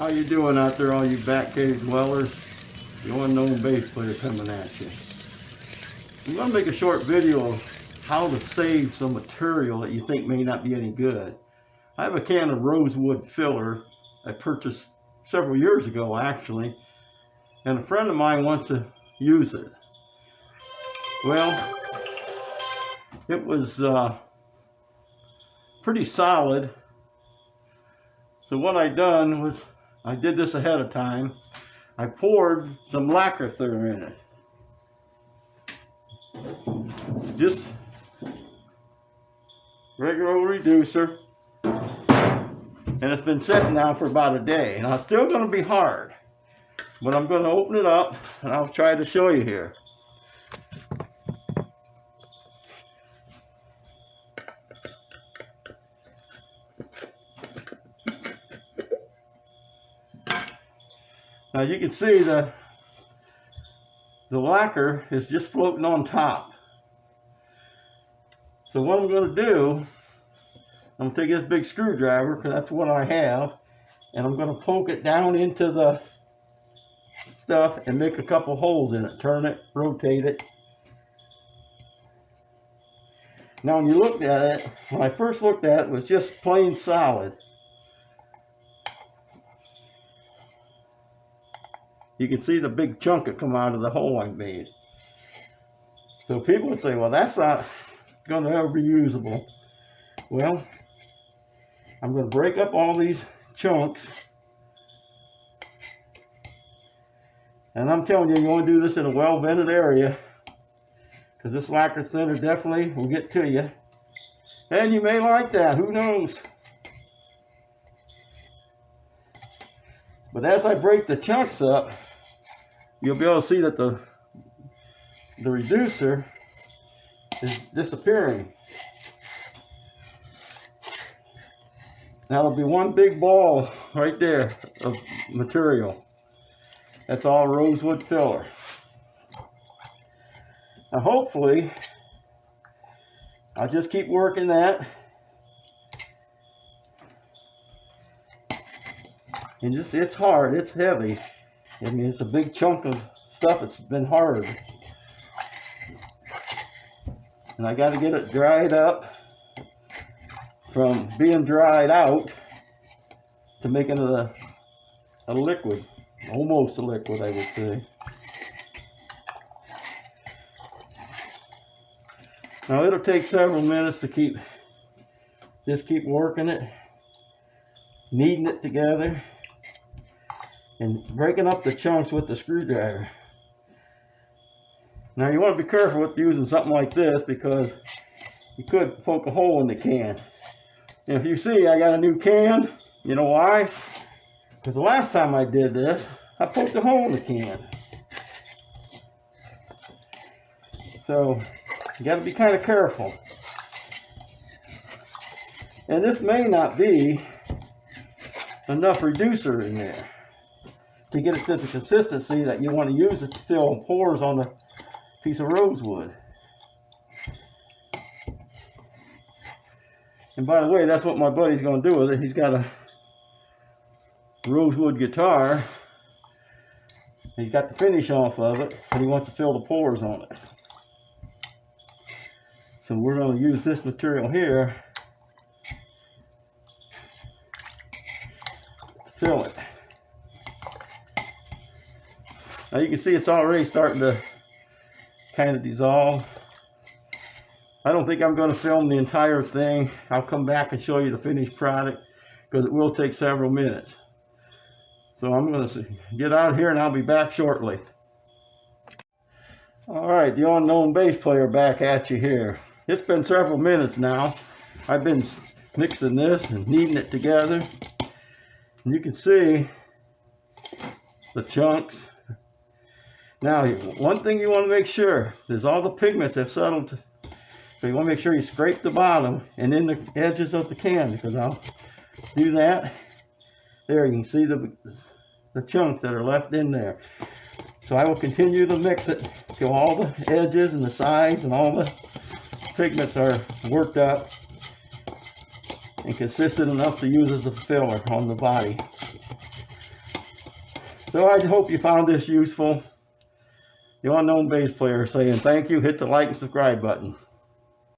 How you doing out there, all you Batcave dwellers? The unknown bass player coming at you. I'm going to make a short video of how to save some material that you think may not be any good. I have a can of rosewood filler I purchased several years ago actually, and a friend of mine wants to use it. Well, it was pretty solid. So what I done was, I did this ahead of time. I poured some lacquer thinner in it. Just regular old reducer. And it's been sitting now for about a day. Now it's still going to be hard, but I'm going to open it up and I'll try to show you here. Now you can see the lacquer is just floating on top. So what I'm going to do, I'm going to take this big screwdriver, because that's what I have, and I'm going to poke it down into the stuff and make a couple holes in it. Turn it, rotate it. Now when you looked at it, when I first looked at it, it was just plain solid. You can see the big chunk that come out of the hole I made. So people would say, well, that's not going to ever be usable. Well, I'm going to break up all these chunks. And I'm telling you, you want to do this in a well-vented area, because this lacquer thinner definitely will get to you. And you may like that, who knows? But as I break the chunks up, you'll be able to see that the reducer is disappearing. Now there'll be one big ball right there of material. That's all rosewood filler. Now hopefully, I'll just keep working that. And just, it's hard, it's heavy. I mean, it's a big chunk of stuff that's been hard. And I got to get it dried up from being dried out to making it a liquid. Almost a liquid, I would say. Now it'll take several minutes to just keep working it, kneading it together, and breaking up the chunks with the screwdriver. Now you want to be careful with using something like this, because you could poke a hole in the can. And if you see, I got a new can. You know why? Because the last time I did this, I poked a hole in the can. So you got to be kind of careful. And this may not be enough reducer in there to get it to the consistency that you want to use it to fill pores on a piece of rosewood. And by the way, that's what my buddy's going to do with it. He's got a rosewood guitar. He's got the finish off of it, and he wants to fill the pores on it. So we're going to use this material here to fill it. Now you can see it's already starting to kind of dissolve. I don't think I'm going to film the entire thing. I'll come back and show you the finished product, because it will take several minutes. So I'm going to get out of here and I'll be back shortly. Alright, the unknown bass player back at you here. It's been several minutes now. I've been mixing this and kneading it together. And you can see the chunks. Now, one thing you want to make sure is all the pigments have settled. So you want to make sure you scrape the bottom and in the edges of the can, because I'll do that. There, you can see the chunks that are left in there. So I will continue to mix it till all the edges and the sides and all the pigments are worked up and consistent enough to use as a filler on the body. So I hope you found this useful. The Unknown Bass Player saying thank you. Hit the like and subscribe button.